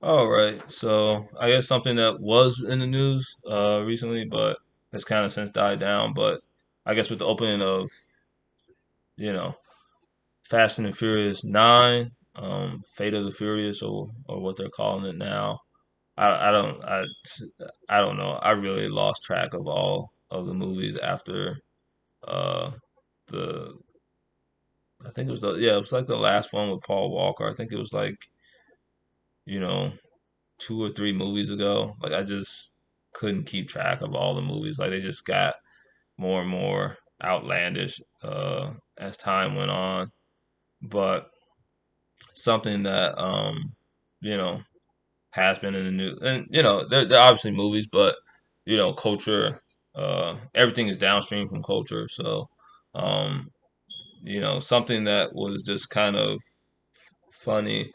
All right. So I guess something that was in the news recently, but has kind of since died down. But I guess with the opening of, you know, Fast and the Furious 9, Fate of the Furious, or what they're calling it now. I don't I don't know. I really lost track of all of the movies after uh the I think it was the yeah, it was like the last one with Paul Walker. I think it was like, you know, 2 or 3 movies ago. Like I just couldn't keep track of all the movies. Like they just got more and more outlandish as time went on. But something that you know has been in the news, and they're obviously movies, but culture, everything is downstream from culture. So um, something that was just kind of funny,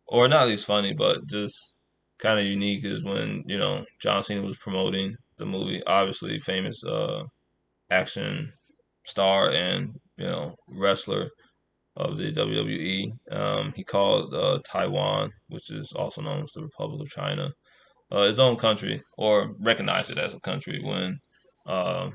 or not at least funny, but just kind of unique is when John Cena was promoting the movie. Obviously, famous action star and wrestler of the WWE. He called Taiwan, which is also known as the Republic of China, his own country, or recognized it as a country when uh,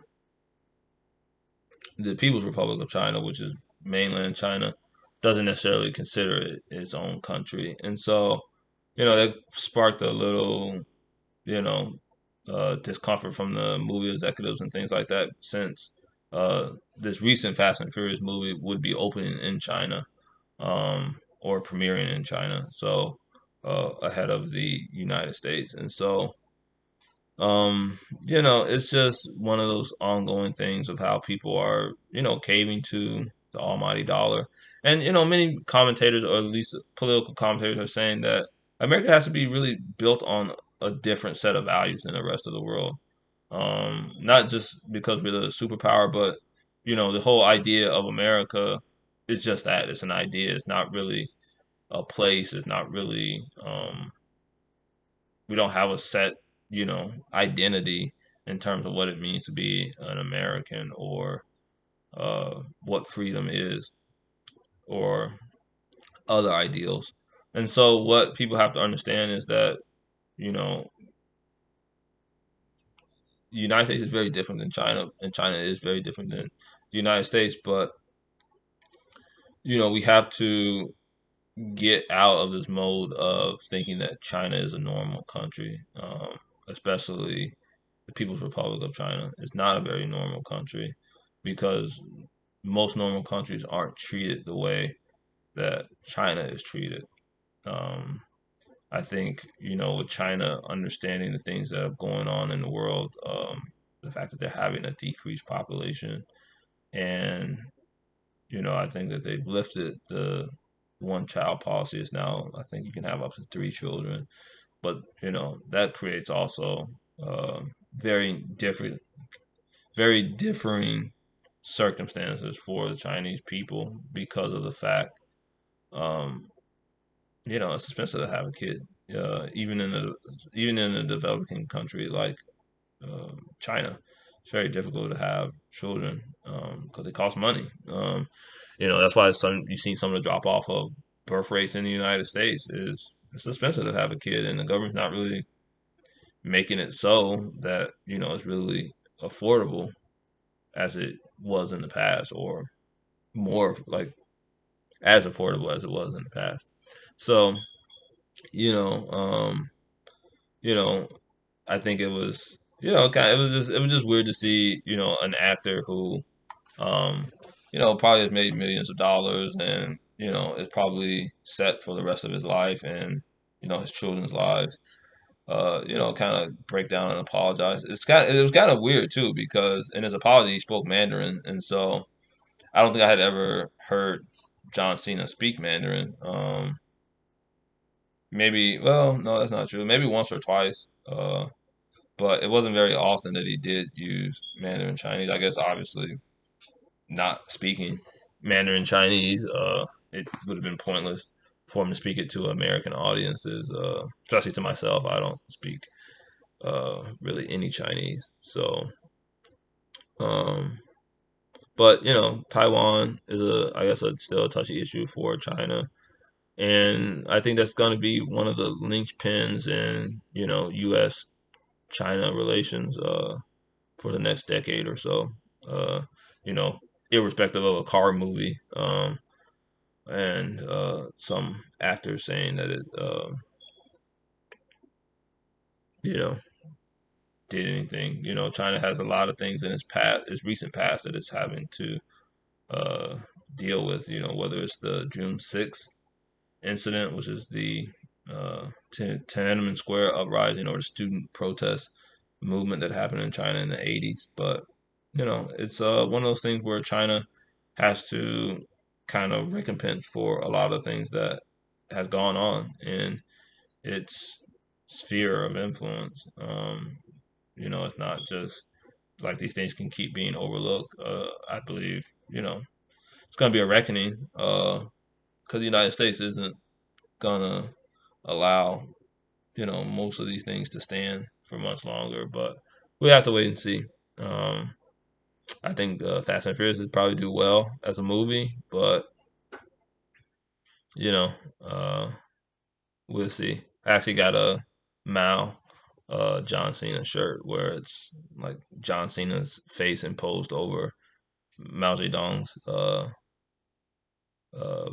the People's Republic of China, which is mainland China, doesn't necessarily consider it its own country. And so, that sparked a little, you know, discomfort from the movie executives and things like that, since this recent Fast and Furious movie would be opening in China, or premiering in China, so ahead of the United States. And so, it's just one of those ongoing things of how people are, caving to the almighty dollar. And, many commentators, or at least political commentators, are saying that America has to be really built on a different set of values than the rest of the world. Not just because we're the superpower, but, the whole idea of America is just that. It's an idea. It's not really a place. It's not really, we don't have a set, identity in terms of what it means to be an American, or what freedom is, or other ideals. And so, what people have to understand is that, you know, the United States is very different than China, and China is very different than the United States. But, we have to get out of this mode of thinking that China is a normal country, especially the People's Republic of China. Is not a very normal country, because most normal countries aren't treated the way that China is treated. Um, I think, with China understanding the things that have going on in the world, the fact that they're having a decreased population, and I think that they've lifted the one child policy. Is now, I think you can have up to 3 children, but that creates also uh, very different, very differing circumstances for the Chinese people, because of the fact, um, it's expensive to have a kid, even in a developing country like China. It's very difficult to have children, because they cost money. That's why you've seen some of the drop off of birth rates in the United States. Is it's expensive to have a kid, and the government's not really making it so that it's really affordable as it was in the past, or more like as affordable as it was in the past. So, you know, um, you know, I think it was, it was just weird to see, an actor who, um, probably has made millions of dollars, and is probably set for the rest of his life, and his children's lives. Kind of break down and apologize. It was kind of weird too, because in his apology he spoke Mandarin, and so I don't think I had ever heard John Cena speak Mandarin. Maybe, well, no, that's not true. Maybe once or twice. But it wasn't very often that he did use Mandarin Chinese. I guess obviously not speaking Mandarin Chinese, it would have been pointless for him to speak it to American audiences, especially to myself. I don't speak really any Chinese. So, um, but Taiwan is I guess, still a touchy issue for China. and I think that's going to be one of the linchpins in U.S. China relations for the next decade or so. Uh, you know, irrespective of a car movie, and some actors saying that it, you know, did anything. China has a lot of things in its recent past that it's having to uh, deal with. Whether it's the June 6th incident, which is the Tiananmen Square uprising, or the student protest movement that happened in China in the 80s. But it's one of those things where China has to kind of recompense for a lot of things that has gone on in its sphere of influence. It's not just like these things can keep being overlooked. I believe it's going to be a reckoning because the United States isn't gonna allow most of these things to stand for much longer. But we have to wait and see. Um, I think Fast and Furious would probably do well as a movie, but you know, uh, we'll see. I actually got a Mao John Cena shirt where it's like John Cena's face imposed over Mao Zedong's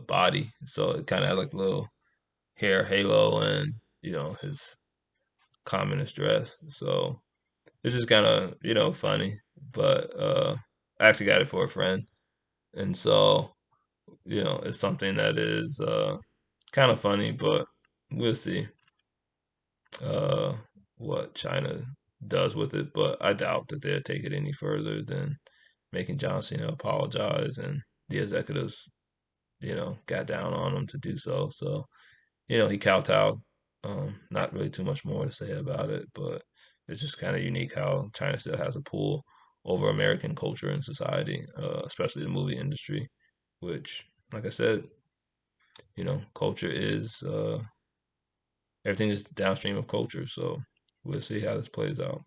body, so it kind of had like a little hair halo and his communist dress. So it's just kind of funny, but I actually got it for a friend, and so it's something that is kind of funny, but we'll see uh, what China does with it. But I doubt that they'll take it any further than making John Cena apologize, and the executives got down on him to do so. So he kowtowed. Not really too much more to say about it, but it's just kind of unique how China still has a pull over American culture and society, especially the movie industry, which, like I said, culture is everything is downstream of culture. So we'll see how this plays out.